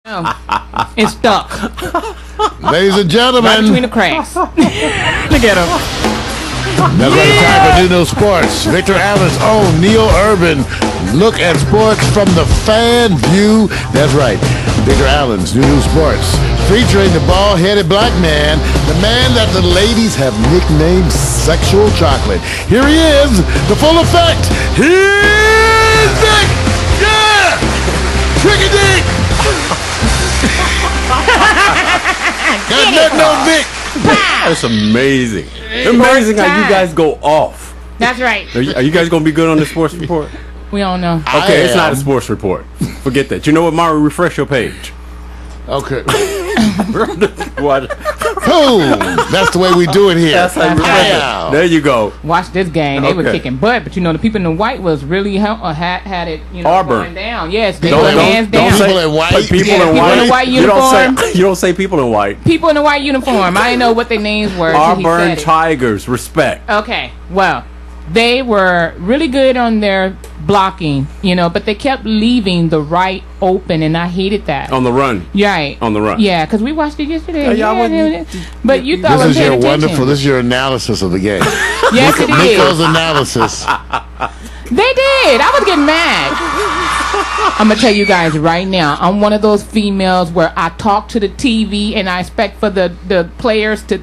It's stuck. Ladies and gentlemen. Right between the cracks. Look at him. That's right, time for New Sports. Victor Allen's own Neil Urban look at sports from the fan view. That's right, Victor Allen's New Sports, featuring the bald-headed black man, the man that the ladies have nicknamed Sexual Chocolate. Here he is, the full effect. Here's Vic. Yeah, Tricky Dick. Got nothing on Vic. That's amazing. Amazing how you guys go off. That's right. Are you guys gonna be good on the sports report? We don't know. Okay, it's not a sports report. Forget that. You know what, Mario? Refresh your page. Okay. What? Boom. That's the way we do it here. That's how you refresh it. There you go. Watch this game. They were Okay. kicking butt, but you know the people in the white was really had it. You know, Auburn. going down. Yes, they Don't- were don't- hands don't down. say- People in white. People Yeah, in people in white. white You don't uniform. say. You don't say people in white. People in the white uniform. I didn't know what their names were. Until he Auburn said it. Tigers. Respect. Okay, well, they were really good on their blocking, you know, but they kept leaving the right open, and I hated that. On the run. Right. On the run. Yeah, because we watched it yesterday. Yeah, y'all wouldn't- but you thought I This was is your paying attention. wonderful. This is your analysis of the game. Yes, it Nico's is. analysis. They did. I was getting mad. I'm going to tell you guys right now, I'm one of those females where I talk to the TV and I expect for the players to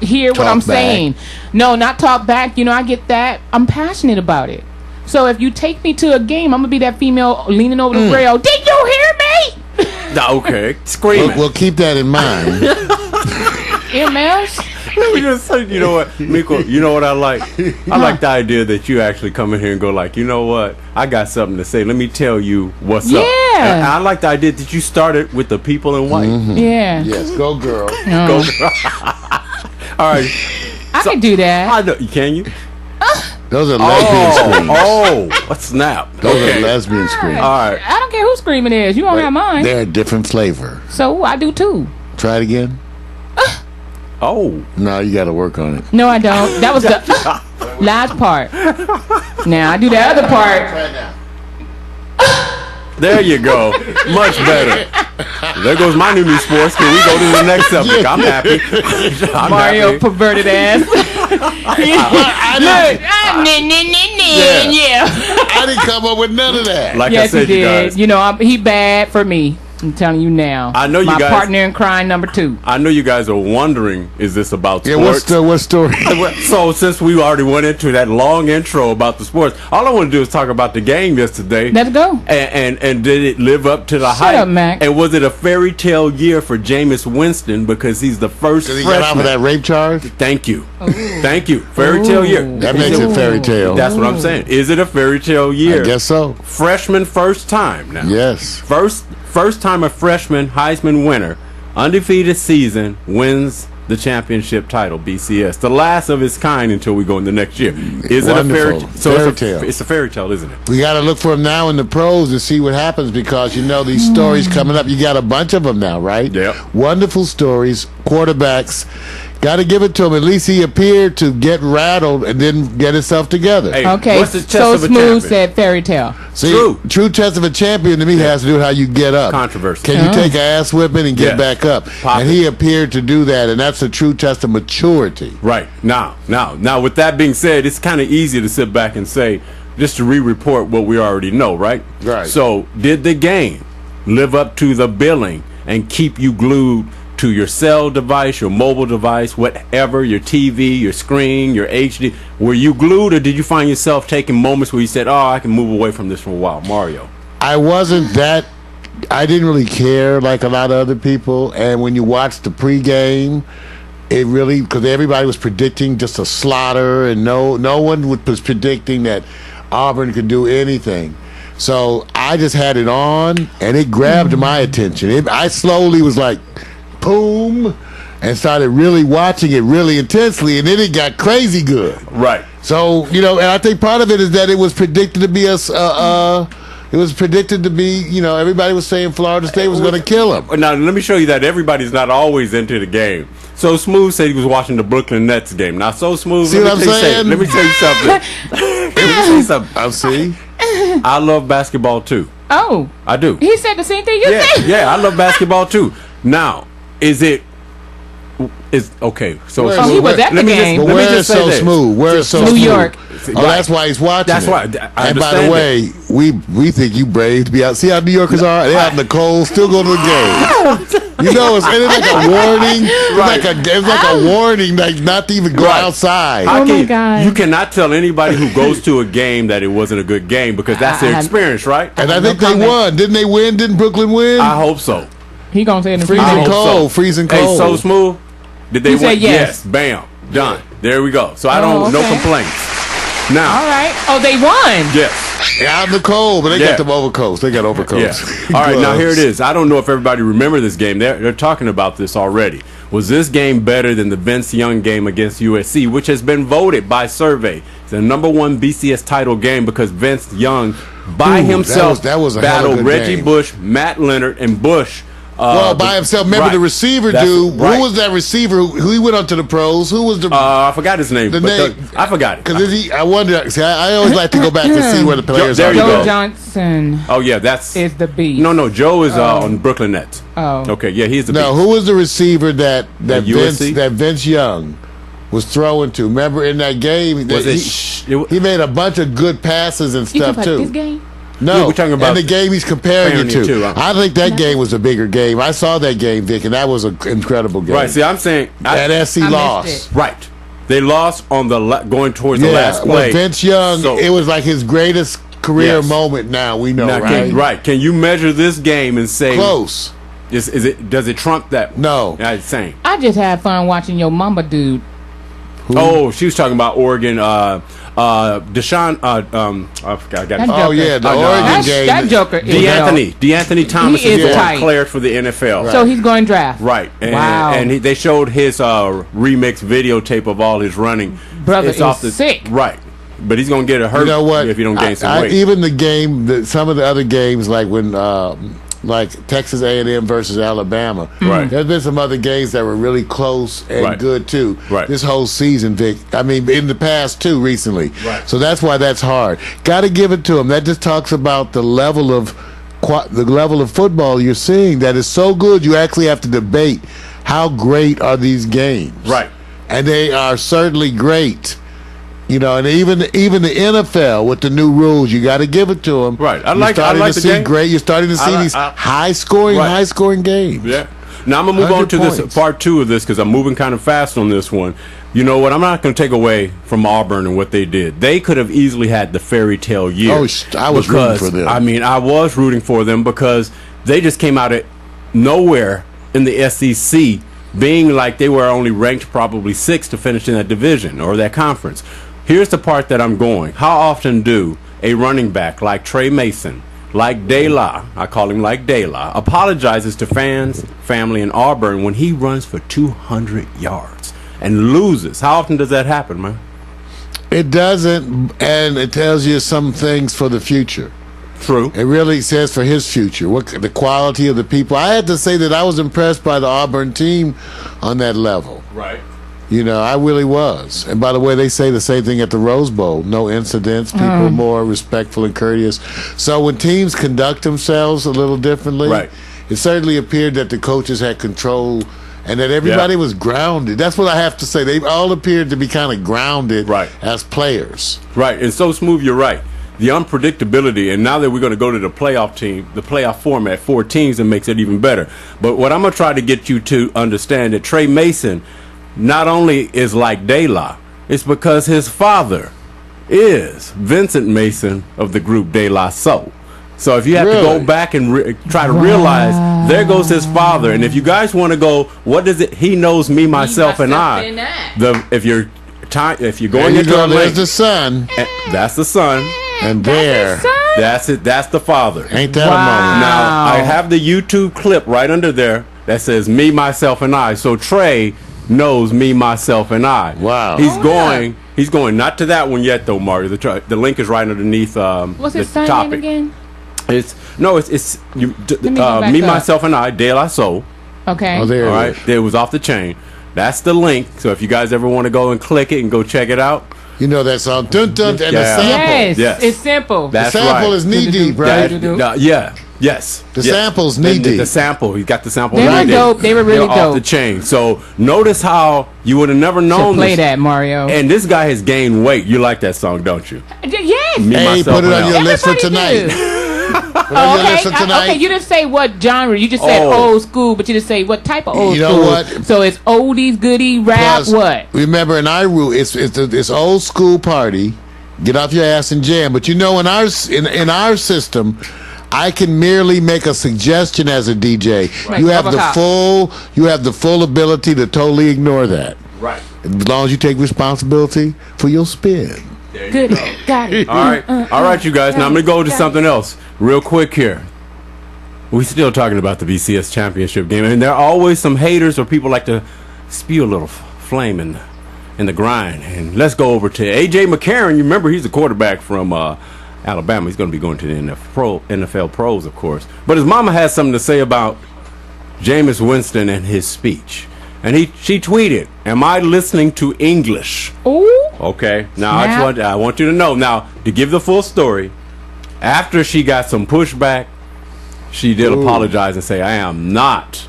hear what Talk I'm back. saying. No, not talk back. You know, I get that. I'm passionate about it. So if you take me to a game, I'm going to be that female leaning over the rail. Did you hear me? Okay. Screaming. We'll keep that in mind. Earmuffs? Let me just say, you know what, Miko, you know what I like? I like the idea that you actually come in here and go like, you know what, I got something to say. Let me tell you what's up. Yeah. And I like the idea that you started with the people in white. Yeah. Yes, go girl. Go. All right. I can do that. I know. Can you? Those are lesbian screams. Oh, a snap. Those are Okay. lesbian screams. All right. I don't care who screaming is. You don't have mine. They're a different flavor. So I do too. Try it again. Oh. No, you got to work on it. No, I don't. That was the last part. Now I do the other part. Try it now. There you go. Much better. There goes my new sports. Can we go to the next subject? I'm happy. I'm Mario happy. perverted ass. Yeah. I didn't come up with none of that. Like I Yes, he said, you guys. did. You know, he bad for me. I'm telling you now. I know you My guys- partner in crime number 2. I know you guys are wondering, is this about Yeah, sports? what story? So since we already went into that long intro about the sports, all I want to do is talk about the game yesterday. Let's go. And did it live up to the hype? up, Mac. And was it a fairy tale year for Jameis Winston because he's the first Did he freshman? get off of that rape charge? Thank you. Thank you. Fairy tale year. That makes it fairy tale. That's what I'm saying. Is it a fairy tale year? I guess so. Freshman first time now. Yes. First time a freshman Heisman winner, undefeated season, wins the championship title, BCS. The last of its kind until we go in the next year. Is it a fairy Wonderful. So Fairy it's tale. It's a fairy tale, isn't it? We got to look for him now in the pros to see what happens because, you know, these stories coming up. You got a bunch of them now, right? Yep. Wonderful stories. Quarterbacks. Got to give it to him. At least he appeared to get rattled and then get himself together. Hey, Okay, what's the test so of a Smooth champion? said fairy tale. See, True. true test of a champion to me has to do with how you get up. Controversy. Can you take an ass whipping and get Yes. back up? Pop And he appeared to do that, and that's a true test of maturity. Right. Now, with that being said, it's kind of easy to sit back and say, just to re-report what we already know, right? Right. So, did the game live up to the billing and keep you glued to your cell device, your mobile device, whatever, your TV, your screen, your HD? Were you glued, or did you find yourself taking moments where you said, oh, I can move away from this for a while? Mario. I didn't really care like a lot of other people. And when you watch the pregame, it really, because everybody was predicting just a slaughter, and no one was predicting that Auburn could do anything. So I just had it on, and it grabbed my attention. I slowly was like, boom, and started really watching it really intensely, and then it got crazy good. Right. So, you know, and I think part of it is that it was predicted to be everybody was saying Florida State was going to kill him. Now, let me show you that everybody's not always into the game. So Smooth said he was watching the Brooklyn Nets game. Now, so Smooth, See what I'm saying? Let me tell you something. Let me tell you something. I'll see. I love basketball too. Oh. I do. He said the same thing you said. Yeah, I love basketball too. Now, is okay? So he was at the game. But where is so smooth? Where is so New smooth? York. Oh, that's why he's watching. That's why. And by the way, we think you brave to be out. See how New Yorkers are? They're out in the cold, still go to the game. You know, it's like a warning. It's like a warning, like not to even go outside. Oh my God! You cannot tell anybody who goes to a game that it wasn't a good game because that's their experience, right? And I think they won. Didn't they win? Didn't Brooklyn win? I hope so. He gonna say it in freezing cold. Freezing cold. Hey, so smooth. Did they win? Yes. Bam. Done. There we go. So I don't. No complaints. Now. All right. Oh, they won. Yes. Out in the cold, but they got them overcoats. They got overcoats. Yeah. All right, now here it is. I don't know if everybody remember this game. They're talking about this already. Was this game better than the Vince Young game against USC, which has been voted by survey the #1 BCS title game because Vince Young by himself that was a battled Reggie game. Bush, Matt Leonard, and Bush. By himself. Remember the receiver dude? Right. Who was that receiver? Who he went on to the pros? Who was the? I forgot his name. I forgot it. Because I wonder. See, I always like to go back to see where the players are. Joe Johnson. Oh yeah, is the beast. No, Joe is on Brooklyn Nets. Oh, okay, yeah, he's the beast. No, who was the receiver that Vince Young was throwing to? Remember in that game, he made a bunch of good passes and stuff too. This game? No, we're talking about the game he's comparing it to. I think that game was a bigger game. I saw that game, Vic, and that was an incredible game. Right. See, I'm saying that SC lost. Right. They lost on going towards the last play. Well, Vince Young, it was like his greatest career moment. Now we know, right? Can you measure this game and say close? Is it? Does it trump that? No. It's same. I just had fun watching your mama dude. Who? Oh, she was talking about Oregon. Deshaun. I forgot. The Oregon game. That joker. DeAnthony Thomas is declared for the NFL. Right. So he's going draft. Right. And they showed his remix videotape of all his running. Brother is sick. Right. But he's going to get a hurt. You know what? If you don't gain some weight. Even the game, some of the other games, like when. Like Texas A&M versus Alabama. Right. There's been some other games that were really close and good too. Right. This whole season, Vic. I mean, in the past too, recently. Right. So that's why that's hard. Got to give it to him. That just talks about the level of football you're seeing. That is so good. You actually have to debate how great are these games. Right. And they are certainly great. You know, and even the NFL with the new rules, you got to give it to them. Right, You're starting to see these high scoring games. Yeah. Now I'm gonna move on to this part 2 of this because I'm moving kind of fast on this one. You know what? I'm not going to take away from Auburn and what they did. They could have easily had the fairy tale year. Oh, I was rooting for them. I mean, I was rooting for them because they just came out of nowhere in the SEC, being like they were only ranked probably 6th to finish in that division or that conference. Here's the part that I'm going. How often do a running back like Trey Mason, like De La, I call him like De La, apologizes to fans, family, and Auburn when he runs for 200 yards and loses? How often does that happen, man? It doesn't, and it tells you some things for the future. True. It really says for his future, what the quality of the people. I had to say that I was impressed by the Auburn team on that level. Right. You know, I really was. And by the way, they say the same thing at the Rose Bowl. No incidents, people more respectful and courteous. So when teams conduct themselves a little differently, it certainly appeared that the coaches had control and that everybody was grounded. That's what I have to say. They all appeared to be kind of grounded as players. Right. And so smooth, you're right. The unpredictability, and now that we're going to go to the playoff format, 4 teams, that makes it even better. But what I'm going to try to get you to understand that Trey Mason not only is like De La, it's because his father is Vincent Mason of the group De La Soul. So if you have to go back and try to realize, there goes his father. And if you guys want to go, what does it? He knows me, myself, and I. If you're going into a link, there's the son. That's the son. And that's it. That's the father. Ain't that a moment? Now I have the YouTube clip right under there that says me, myself, and I. So Trey knows me, myself, and I. Wow. He's going not to that one yet though, Mario. The link is right underneath what's his the topic. Again? It's me, myself, and I, De La Soul. Okay. Oh, there all right. It was off the chain. That's the link. So if you guys ever want to go and click it and go check it out. You know that song, dun dun, and the Yeah. sample. Yes, it's simple. The That's sample right. is knee deep, right? Yeah. Yes. The yes. sample's knee deep. The sample. He got the sample. They were right there. dope. They were really They're dope. off the chain. So notice how you would have never So known play this. that, Mario. And this guy has gained weight. You like that song, don't you? Yes. Me, Hey, myself, put it and on your Al. list for Everybody tonight. do. Put it on your list for tonight. Okay, you didn't say what genre. You just said Oh. old school, but you didn't say what type of old You know school. what? So it's oldies, goodie, rap, Plus, what? Remember, in our rule, it's old school party. Get off your ass and jam. But you know, in our system, I can merely make a suggestion as a DJ. Right. You have Robocop. the full ability to totally ignore that. Right. As long as you take responsibility for your spin. Goodie, got it. All right. All right, you guys. Now I'm going to go to something else real quick here. We're still talking about the BCS championship game. And there are always some haters or people like to spew a little flame in the grind. And let's go over to A.J. McCarron. You remember he's the quarterback from Alabama. He's going to be going to the NFL pros, of course. But his mama has something to say about Jameis Winston and his speech. And she tweeted, "Am I listening to English?" Ooh. Okay. Now Snap. I want you to know. Now, to give the full story, after she got some pushback, she did apologize and say, "I am not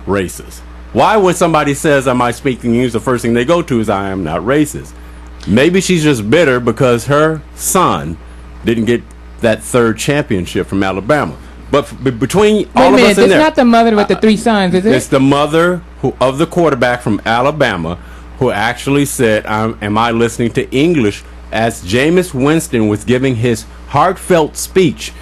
racist." Why, when somebody says, "Am I speaking English?" the first thing they go to is, "I am not racist." Maybe she's just bitter because her son didn't get that third championship from Alabama. But between all of us in It's there, not the mother with the three sons, is it? it's the mother of the quarterback from Alabama who actually said, "Am I listening to English?" as Jameis Winston was giving his heartfelt speech.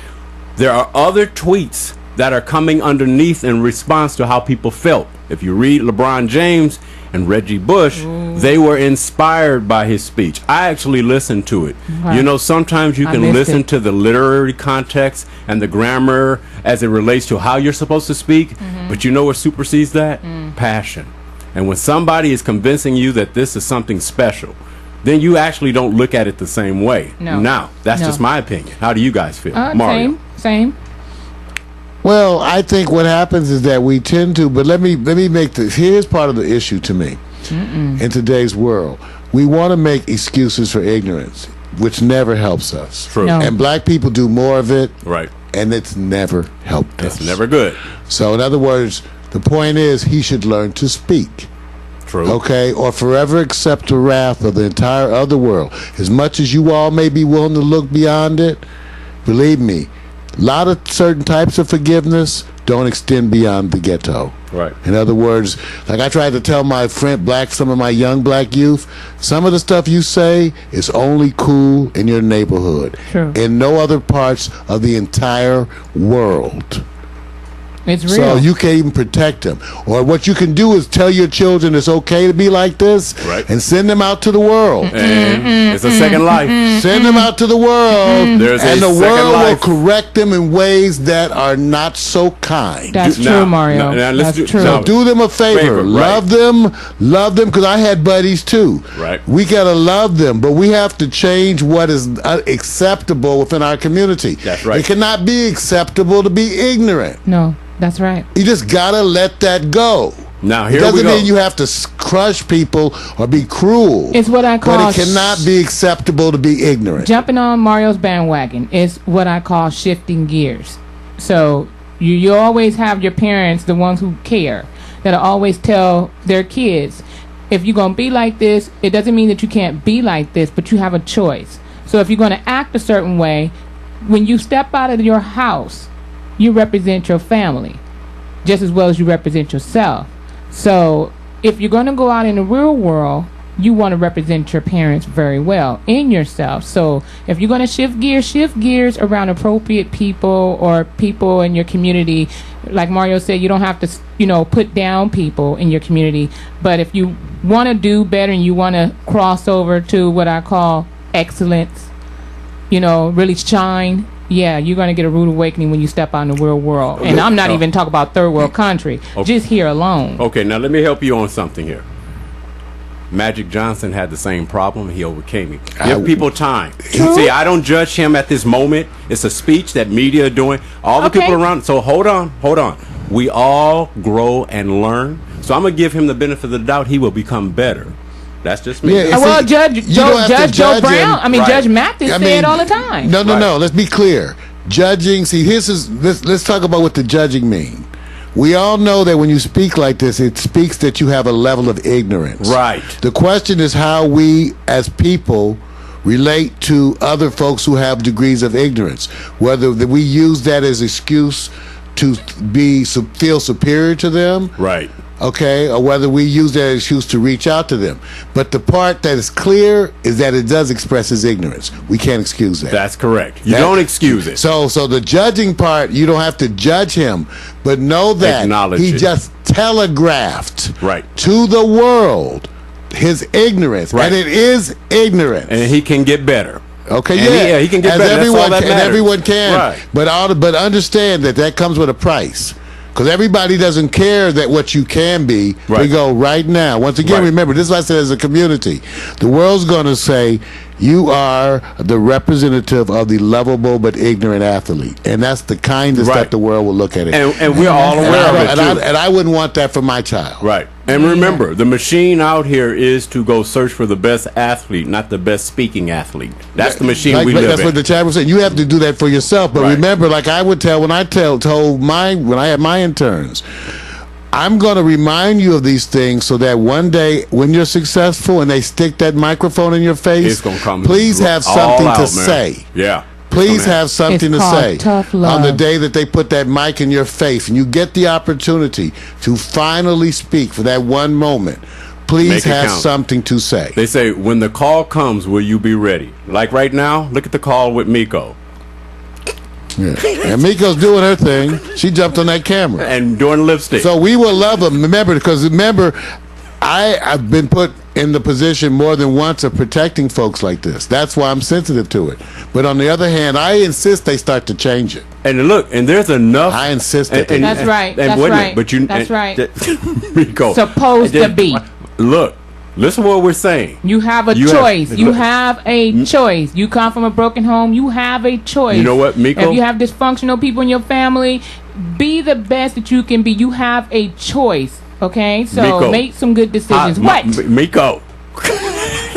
There are other tweets that are coming underneath in response to how people felt. If you read LeBron James and Reggie Bush, they were inspired by his speech. I actually listened to it. Wow. You know, sometimes you I can missed listen it. to the literary context and the grammar as it relates to how you're supposed to speak, but you know what supersedes that? Passion. And when somebody is convincing you that this is something special, then you actually don't look at it the same way. No. Now, that's No. just my opinion. How do you guys feel? Mario. Same. Well, I think what happens is that we tend to, but let me make this. Here's part of the issue to me in today's world. We want to make excuses for ignorance, which never helps us. True. No. And black people do more of it, Right. and it's never helped It's us. never good. So, in other words, the point is he should learn to speak. True. Okay, or forever accept the wrath of the entire other world. As much as you all may be willing to look beyond it, believe me, a lot of certain types of forgiveness don't extend beyond the ghetto. Right. In other words, like I tried to tell my friend, some of my young black youth, some of the stuff you say is only cool in your neighborhood. True. In no other parts of the entire world. It's real. So you can't even protect them. Or what you can do is tell your children it's okay to be like this, Right. and send them out to the world. And it's a second life. Send them out to the world, There's and a the second world life. will correct them in ways that are not so kind. That's Do- true, now- Mario. now let's That's do- true. now- Do them a favor. Favor, right. Love them, because I had buddies too. Right. We gotta love them, but we have to change what is acceptable within our community. That's right. It cannot be acceptable to be ignorant. No, that's right. You just gotta let that go. Now, It here we doesn't go. mean you have to crush people or be cruel. It's what I call But it cannot be acceptable to be ignorant. Jumping on Mario's bandwagon is what I call shifting gears. So you always have your parents, the ones who care, that'll always tell their kids, if you're going to be like this, it doesn't mean that you can't be like this, but you have a choice. So if you're going to act a certain way, when you step out of your house, you represent your family just as well as you represent yourself. So if you're going to go out in the real world, you want to represent your parents very well in yourself. So if you're going to shift gears around appropriate people or people in your community. Like Mario said, you don't have to, put down people in your community. But if you want to do better and you want to cross over to what I call excellence, really shine, yeah, you're going to get a rude awakening when you step out in the real world. And I'm not even talking about third world country, just here alone. Okay, now let me help you on something here. Magic Johnson had the same problem. He overcame it. Give people time. See, I don't judge him at this moment. It's a speech that media are doing. All the Okay. people around. So hold on. We all grow and learn. So I'm going to give him the benefit of the doubt. He will become better. That's just me. Yeah, Well, Judge Joe judge Brown. him. I mean, Right. Judge Mathis say it all the time. No. Let's be clear. Judging. See, let's talk about what the judging mean. We all know that when you speak like this, it speaks that you have a level of ignorance. Right. The question is how we, as people, relate to other folks who have degrees of ignorance. Whether we use that as excuse to feel superior to them. Right. Okay, or whether we use that excuse to reach out to them. But the part that is clear is that it does express his ignorance. We can't excuse that. That's correct. You don't excuse it. So the judging part, you don't have to judge him, but know that Acknowledge he it. just telegraphed Right. to the world his ignorance, Right. and it is ignorance. And he can get better. Okay, And he can get as better. That's all everyone that and matters. everyone can, Right. but understand that comes with a price. Because everybody doesn't care that what you can be. Right. We go right now. Once again, Right. remember, this is what I said as a community. The world's going to say, you are the representative of the lovable but ignorant athlete. And that's the kindness Right. that the world will look at it. And we're all aware of it, too. And I wouldn't want that for my child. Right. And remember, the machine out here is to go search for the best athlete, not the best speaking athlete. That's the machine we live That's in. what the chat was saying. You have to do that for yourself. But Right. remember, like I would tell when I when I had my interns, I'm going to remind you of these things so that one day when you're successful and they stick that microphone in your face, It's gonna come please have all something out, to man. say. Yeah. Please have something It's to called say tough love. on the day that they put that mic in your face and you get the opportunity to finally speak for that one moment. Please Make it have count. something to say. They say, when the call comes, will you be ready? Like right now, look at the call with Miko. Yeah. And Miko's doing her thing. She jumped on that camera. And doing lipstick. So we will love them. Remember, I've been put in the position more than once of protecting folks like this. That's why I'm sensitive to it. But on the other hand, I insist they start to change it. And look, and there's enough. I insist that they That's right. And That's wait a minute, right. But you, That's right. Miko. Supposed to be. Look, listen to what we're saying. You have a choice. You have a choice. You come from a broken home. You have a choice. You know what, Miko? If you have dysfunctional people in your family, be the best that you can be. You have a choice. Okay, so Miko. make some good decisions. Miko.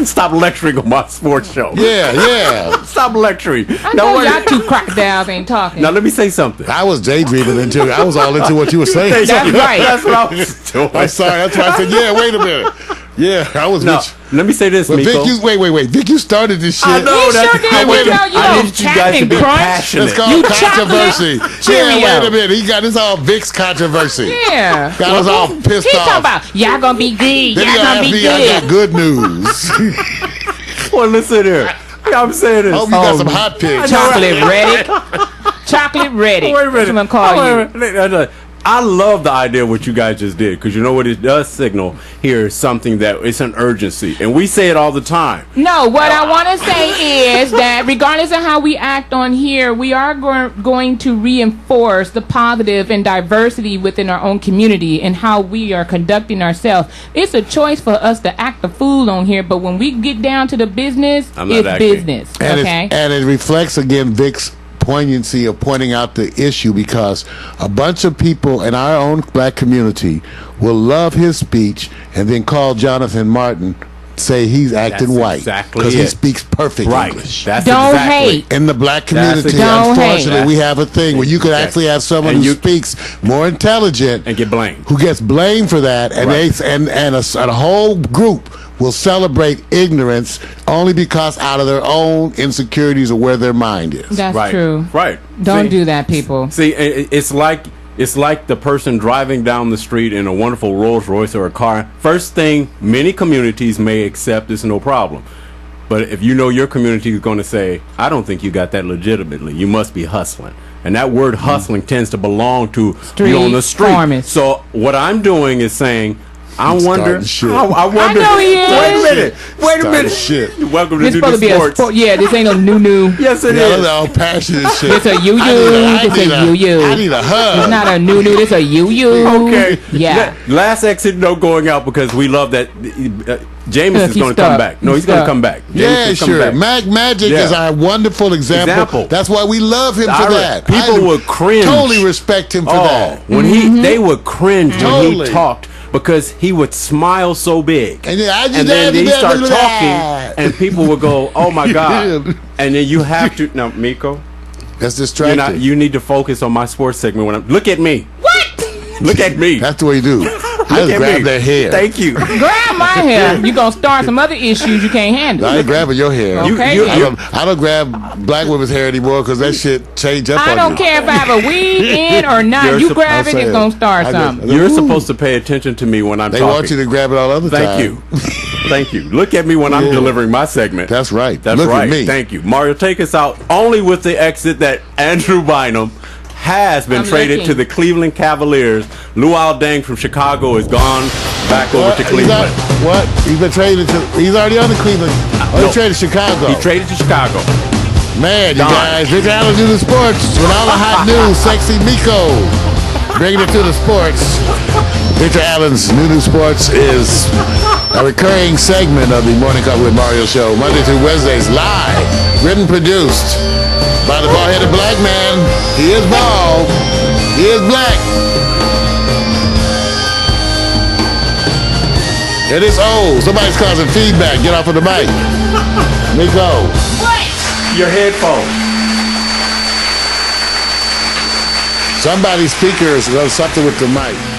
Stop lecturing on my sports show. Yeah. Stop lecturing. I know y'all two crocodiles ain't talking. Now let me say something. I was daydreaming until I was all into what you were saying. That's right. That's what I was doing. I'm sorry. That's why I said, yeah, wait a minute. Yeah, I was No, with you. let me say this, But Miko. Vic, wait. Vic, you started this shit. I know You that. sure did. I We know you I don't need you guys to Captain be Crunch. passionate. It's called You controversy. chocolate Yeah, Cheerio. wait a minute. He got this all Vic's controversy. Yeah. Got us all pissed He off. talking about y'all gonna be good. Then Y'all he gonna asked be me, I got good. good news. Well, listen here. I'm saying this. Hope you got some hot picks. Chocolate Reddick. Chocolate Reddick. Wait a minute. That's what I'm gonna call you. Wait a minute. I love the idea of what you guys just did, because you know what it does signal here is something that it's an urgency, and we say it all the time. No, what I want to say is that regardless of how we act on here, we are going to reinforce the positive and diversity within our own community and how we are conducting ourselves. It's a choice for us to act a fool on here, but when we get down to the business, I'm not it's acting. business. And Okay? and it reflects again Vic's poignancy of pointing out the issue, because a bunch of people in our own black community will love his speech and then call Jonathan Martin, say he's acting That's white exactly because he it. speaks perfect Right. English. That's Don't exactly. hate. In the black community, That's exactly- unfortunately, Don't we have a thing where you could Exactly. actually have someone And who you- speaks more intelligent And get blamed. who gets blamed for that, and Right. and a whole group will celebrate ignorance only because out of their own insecurities of where their mind is. That's Right. true. Right. Don't See? do that, people. See, it's like the person driving down the street in a wonderful Rolls Royce or a car. First thing many communities may accept is no problem. But if you know your community is going to say, I don't think you got that legitimately. You must be hustling. And that word hustling tends to belong to you on the street. farmers. So what I'm doing is saying, I wonder. starting shit. I wonder. I know he is. Wait a minute. Wait a Starting minute. shit. Welcome to This Do supposed to the be a Sports. sport. Yeah, this ain't no new. Yes, it Yeah, is. they're all passionate shit. It's a you-you. I It's need a you-you. I need a hug. It's not a new. It's a you. Okay. Yeah. Last exit note going out because we love that. Jameis Look, is he's going to come stuck. back. No, He's he's going to stuck. come back. Jameis Yeah, is coming sure. back. Magic Yeah. is our wonderful example. That's why we love him for Ira, that. people I would cringe. Totally respect him for that. When they would cringe when Totally. he talked because he would smile so big. And And then he start talking, and people would go, "Oh my God!" And then you have to now, Miko. That's distracting. You need to focus on my sports segment. When I'm look at me. What? Look at me. That's the way you do. Just grab their hair. Thank you. Grab my hair. You're going to start some other issues you can't handle. I ain't grabbing your hair. Okay, I don't grab black women's hair anymore because that shit change up on you. I don't care if I have a weave in or not. You grab it, it's going to start something. You're supposed to pay attention to me when I'm talking. They want you to grab it all other time. Thank you. Thank you. Look at me when I'm delivering my segment. That's right. That's Look right. At me. Thank you. Mario, take us out only with the exit that Andrew Bynum has been traded to the Cleveland Cavaliers. Luol Deng from Chicago is gone back over to Cleveland. What? He's been traded to. He's already on the Cleveland. He traded to Chicago. He traded to Chicago. Man, you guys, Victor Allen do the sports with all the hot news. Sexy Miko bringing it to the sports. Victor Allen's New Sports is a recurring segment of the Morning Cup with Mario show, Monday through Wednesdays, live, written, produced by the bald-headed black man. He is bald. He is black. It is old. Somebody's causing feedback. Get off of the mic. Miko. What? Your headphones. Somebody's speakers does something with the mic.